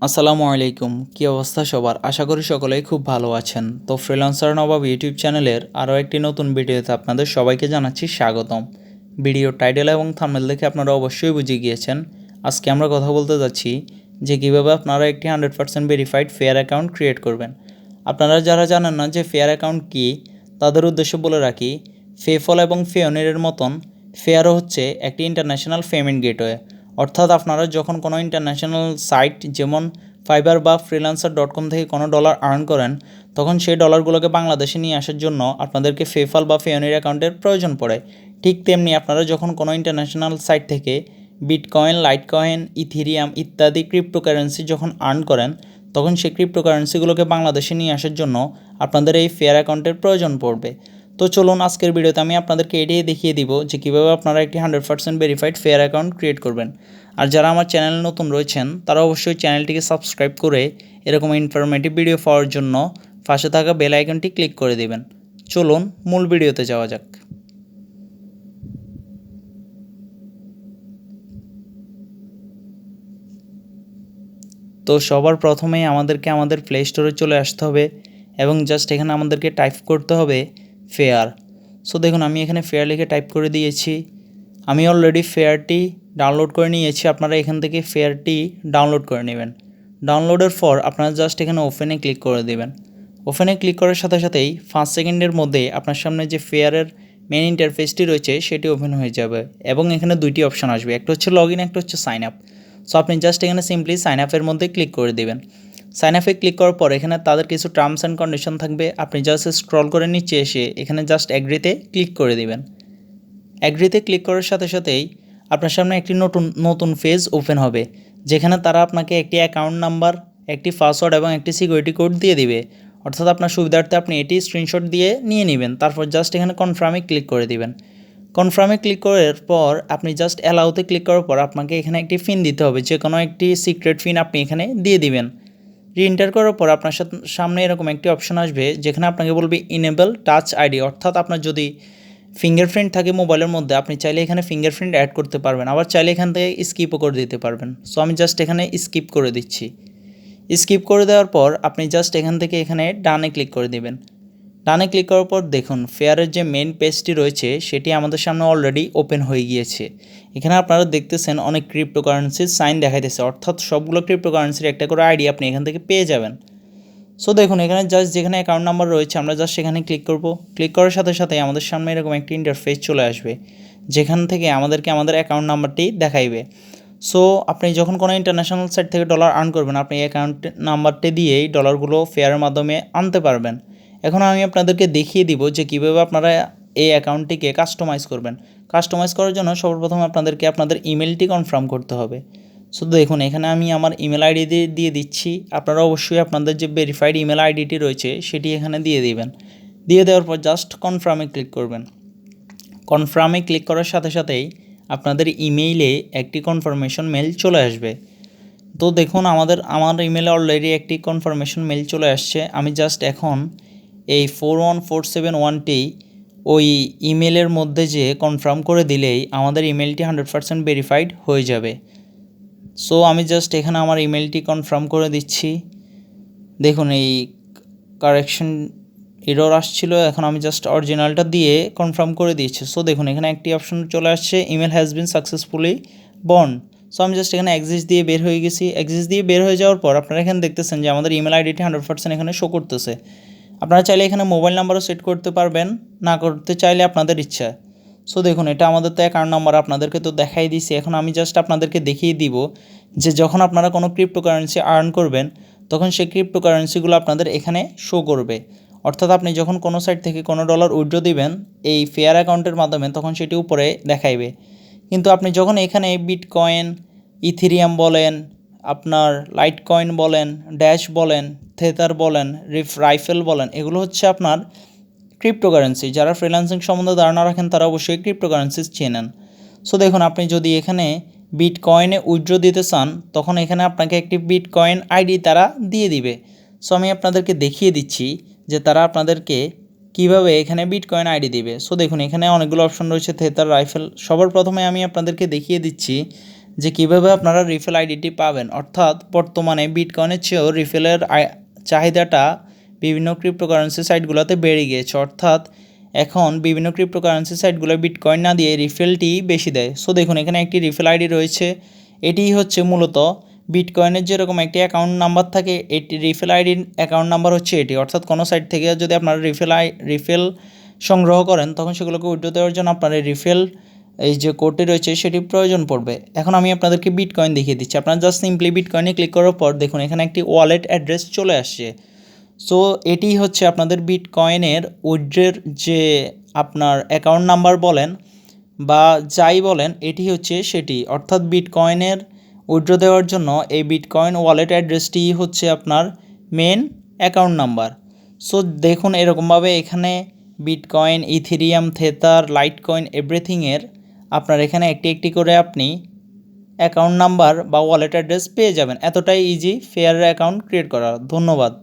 আসসালামু আলাইকুম। কী অবস্থা সবার? আশা করি সকলেই খুব ভালো আছেন। তো ফ্রিল্যান্সার নবাব ইউটিউব চ্যানেলের আরও একটি নতুন ভিডিওতে আপনাদের সবাইকে জানাচ্ছি স্বাগতম। ভিডিও টাইটেল এবং থাম্বনেল দেখে আপনারা অবশ্যই বুঝে গিয়েছেন আজকে আমরা কথা বলতে যাচ্ছি যে কীভাবে আপনারা একটি 100% ভেরিফাইড ফেয়ার অ্যাকাউন্ট ক্রিয়েট করবেন। আপনারা যারা জানেন না যে ফেয়ার অ্যাকাউন্ট কী, তাদের উদ্দেশ্যে বলে রাখি, পেপ্যাল এবং পেয়োনিরের মতন ফেয়ারও হচ্ছে একটি ইন্টারন্যাশনাল পেমেন্ট গেটওয়ে। অর্থাৎ আপনারা যখন কোনো ইন্টারন্যাশনাল সাইট যেমন ফাইবার বা freelancer.com থেকে কোনো ডলার আর্ন করেন, তখন সেই ডলারগুলোকে বাংলাদেশে নিয়ে আসার জন্য আপনাদেরকে পেপ্যাল বা পেয়োনির অ্যাকাউন্টের প্রয়োজন পড়ে। ঠিক তেমনি আপনারা যখন কোনো ইন্টারন্যাশনাল সাইট থেকে বিটকয়েন, লাইটকয়েন, ইথেরিয়াম ইত্যাদি ক্রিপ্টোকারেন্সি যখন আর্ন করেন, তখন সেই ক্রিপ্টোকারেন্সিগুলোকে বাংলাদেশে নিয়ে আসার জন্য আপনাদের এই ফেয়ার অ্যাকাউন্টের প্রয়োজন পড়বে। তো চলুন আজকের ভিডিওতে আমি আপনাদেরকে এটাই দেখিয়ে দিব যে কীভাবে আপনারা একটি 100% ভেরিফাইড ফেয়ার অ্যাকাউন্ট ক্রিয়েট করবেন। আর যারা আমার চ্যানেলে নতুন রয়েছেন তারা অবশ্যই চ্যানেলটিকে সাবস্ক্রাইব করে এরকম ইনফরমেটিভ ভিডিও পাওয়ার জন্য পাশে থাকা বেল আইকনটি ক্লিক করে দিবেন। চলুন মূল ভিডিওতে যাওয়া যাক। তো সবার প্রথমেই আমাদেরকে আমাদের প্লে স্টোরে চলে আসতে হবে এবং জাস্ট এখানে আমাদেরকে টাইপ করতে হবে ফেয়ার। সো দেখুন আমি এখানে ফেয়ার লিখে টাইপ করে দিয়েছি। আমি অলরেডি ফেয়ারটি ডাউনলোড করে নিয়েছি। আপনারা এখান থেকে ফেয়ারটি ডাউনলোড করে নেবেন। ডাউনলোডের পর আপনারা জাস্ট এখানে ওপেনে ক্লিক করে দেবেন। ওপেনে ক্লিক করার সাথে সাথেই 5 সেকেন্ডের মধ্যে আপনার সামনে যে ফেয়ারের মেন ইন্টারফেসটি রয়েছে সেটি ওপেন হয়ে যাবে এবং এখানে দুইটি অপশন আসবে, একটা হচ্ছে লগ ইন, একটা হচ্ছে সাইন আপ। সো আপনি জাস্ট এখানে সিম্পলি সাইন আপের মধ্যে ক্লিক করে দেবেন। সাইন আপে ক্লিক করার পর এখানে তাদের কিছু টার্মস অ্যান্ড কন্ডিশন থাকবে। আপনি জাস্ট স্ক্রল করে নিচে এসে এখানে জাস্ট অ্যাগ্রিতে ক্লিক করে দেবেন। অ্যাগ্রিতে ক্লিক করার সাথে সাথেই আপনার সামনে একটি নতুন পেজ ওপেন হবে, যেখানে তারা আপনাকে একটি অ্যাকাউন্ট নাম্বার, একটি পাসওয়ার্ড এবং একটি সিকিউরিটি কোড দিয়ে দিবে। অর্থাৎ আপনার সুবিধার্থে আপনি এটি স্ক্রিনশট দিয়ে নিয়ে নেবেন। তারপর জাস্ট এখানে কনফার্মে ক্লিক করে দিবেন। কনফার্মে ক্লিক করার পর আপনি জাস্ট অ্যালাউতে ক্লিক করার পর আপনাকে এখানে একটি পিন দিতে হবে, যে কোনো একটি সিক্রেট পিন আপনি এখানে দিয়ে দিবেন। রিএন্টার করার পর আপনার সামনে এরকম একটি অপশন আসবে, যেখানে আপনাকে বলবে ইনেবল টাচ আইডি। অর্থাৎ আপনার যদি ফিঙ্গারপ্রিন্ট থাকে মোবাইলের মধ্যে, আপনি চাইলে এখানে ফিঙ্গারপ্রিন্ট অ্যাড করতে পারবেন, আবার চাইলে এখান থেকে স্কিপও করে দিতে পারবেন। সো আমি জাস্ট এখানে স্কিপ করে দিচ্ছি। স্কিপ করে দেওয়ার পর আপনি জাস্ট এখান থেকে এখানে ডানে ক্লিক করে দেবেন। ডানে ক্লিক করার পর দেখুন ফেয়ারের যে মেন পেজটি রয়েছে সেটি আমাদের সামনে অলরেডি ওপেন হয়ে গিয়েছে। এখানে আপনারা দেখতেছেন অনেক ক্রিপ্টোকারেন্সির সাইন দেখাইতেছে, অর্থাৎ সবগুলো ক্রিপ্টোকারেন্সির একটা করে আইডি আপনি এখান থেকে পেয়ে যাবেন। সো দেখুন এখানে জাস্ট যেখানে অ্যাকাউন্ট নাম্বার রয়েছে আমরা জাস্ট সেখানে ক্লিক করব। ক্লিক করার সাথে সাথে আমাদের সামনে এরকম একটি ইন্টারফেস চলে আসবে, যেখান থেকে আমাদেরকে আমাদের অ্যাকাউন্ট নাম্বারটি দেখাইবে। সো আপনি যখন কোনো ইন্টারন্যাশনাল সাইট থেকে ডলার আর্ন করবেন, আপনি অ্যাকাউন্ট নাম্বারটি দিয়েই ডলারগুলো ফেয়ারের মাধ্যমে আনতে পারবেন। এখন আমি আপনাদেরকে দেখিয়ে দিব যে কীভাবে আপনারা এই অ্যাকাউন্টটিকে কাস্টমাইজ করবেন। কাস্টমাইজ করার জন্য সর্বপ্রথম আপনাদেরকে আপনাদের ইমেলটি কনফার্ম করতে হবে। সো দেখুন এখানে আমি আমার ইমেল আইডি দিয়ে দিচ্ছি। আপনারা অবশ্যই আপনাদের যে ভেরিফাইড ইমেল আইডিটি রয়েছে সেটি এখানে দিয়ে দিবেন। দিয়ে দেওয়ার পর জাস্ট কনফার্মে ক্লিক করবেন। কনফার্মে ক্লিক করার সাথে সাথেই আপনাদের ইমেইলে একটি কনফার্মেশন মেল চলে আসবে। তো দেখুন আমার ইমেলে অলরেডি একটি কনফার্মেশন মেল চলে আসছে। আমি জাস্ট এখন এই 41471টি ওই ইমেলের মধ্যে যে কনফার্ম করে দিলেই আমাদের ইমেলটি 100% ভেরিফাইড হয়ে যাবে। সো আমি জাস্ট এখানে আমার ইমেলটি কনফার্ম করে দিচ্ছি। দেখুন এই কারেকশন এরর আসছিল, এখন আমি জাস্ট অরিজিনালটা দিয়ে কনফার্ম করে দিয়েছি। সো দেখুন এখানে একটি অপশন চলে আসছে, email has been successfully bond. So আমি জাস্ট এখানে এক্সিস্ট দিয়ে বের হয়ে গেছি। এক্সিস্ট দিয়ে বের হয়ে যাওয়ার পর আপনারা এখানে দেখতেছেন যে আমাদের ইমেল আইডিটি 100% এখানে শো করতেছে। আপনারা চাইলে এখানে মোবাইল নাম্বারও সেট করতে পারবেন, না করতে চাইলে আপনাদের ইচ্ছা। সো দেখুন এটা আমাদের তো অ্যাকাউন্ট নাম্বার আপনাদেরকে তো দেখাই দিয়েছি। এখন আমি জাস্ট আপনাদেরকে দেখিয়ে দিব যে যখন আপনারা কোনো ক্রিপ্টোকারেন্সি আর্ন করবেন, তখন সেই ক্রিপ্টোকারেন্সিগুলো আপনাদের এখানে শো করবে। অর্থাৎ আপনি যখন কোনো সাইট থেকে কোনো ডলার উইথড্র দিবেন এই ফেয়ার অ্যাকাউন্টের মাধ্যমে, তখন সেটি উপরে দেখাইবে। কিন্তু আপনি যখন এখানে বিটকয়েন, ইথেরিয়াম বলেন, আপনার লাইটকয়েন বলেন, ড্যাশ বলেন, থেথার বলেন, রাইফেল বলেন, এগুলো হচ্ছে আপনার ক্রিপ্টোকারেন্সি। যারা ফ্রিল্যান্সিং সম্বন্ধে ধারণা রাখেন তারা অবশ্যই ক্রিপ্টোকারেন্সি চেনেন। সো দেখুন আপনি যদি এখানে বিটকয়েনে উইথড্র দিতে চান, তখন এখানে আপনাকে একটি বিটকয়েন আইডি তারা দিয়ে দিবে। সো আমি আপনাদেরকে দেখিয়ে দিচ্ছি যে তারা আপনাদেরকে কিভাবে এখানে বিটকয়েন আইডি দিবে। সো দেখুন এখানে অনেকগুলো অপশন রয়েছে, থেথার, রাইফেল। সবার প্রথমে আমি আপনাদেরকে দেখিয়ে দিচ্ছি যে কীভাবে আপনারা রিফিল আইডিটি পাবেন। অর্থাৎ বর্তমানে বিটকয়েনের চেয়েও রিফিলের চাহিদাটা বিভিন্ন ক্রিপ্টোকারেন্সি সাইটগুলোতে বেড়ে গিয়েছে। অর্থাৎ এখন বিভিন্ন ক্রিপ্টোকারেন্সি সাইটগুলো বিটকয়েন না দিয়ে রিফিলটি বেশি দেয়। সো দেখুন এখানে একটি রিফিল আইডি রয়েছে, এটি হচ্ছে মূলত বিটকয়েনের যেরকম একটি অ্যাকাউন্ট নাম্বার থাকে, এটি রিফিল আইডির অ্যাকাউন্ট নাম্বার হচ্ছে এটি। অর্থাৎ কোনো সাইট থেকে যদি আপনারা রিফিল সংগ্রহ করেন তখন সেগুলোকে উইথড্র দেওয়ার জন্য আপনার এই যে কোডটি রয়েছে সেটি প্রয়োজন পড়বে। এখন আমি আপনাদেরকে বিটকয়েন দেখিয়ে দিচ্ছি। আপনারা জাস্ট সিম্পলি বিটকয়েনে ক্লিক করার পর দেখুন এখানে একটি ওয়ালেট অ্যাড্রেস চলে আসছে। সো এটি হচ্ছে আপনাদের বিটকয়েনের উইথড্রের যে আপনার অ্যাকাউন্ট নাম্বার বলেন বা যাই বলেন, এটি হচ্ছে সেটি। অর্থাৎ বিটকয়েনের উইথড্র দেওয়ার জন্য এই বিটকয়েন ওয়ালেট অ্যাড্রেসটি হচ্ছে আপনার মেন অ্যাকাউন্ট নাম্বার। সো দেখুন এরকমভাবে এখানে বিটকয়েন, ইথেরিয়াম, থেথার, লাইটকয়েন এভরিথিংয়ের আপনার এখানে একটি একটি করে আপনি অ্যাকাউন্ট নাম্বার বা ওয়ালেট অ্যাড্রেস পেয়ে যাবেন। এতটাই ইজি ফেয়ার অ্যাকাউন্ট ক্রিয়েট করা। ধন্যবাদ।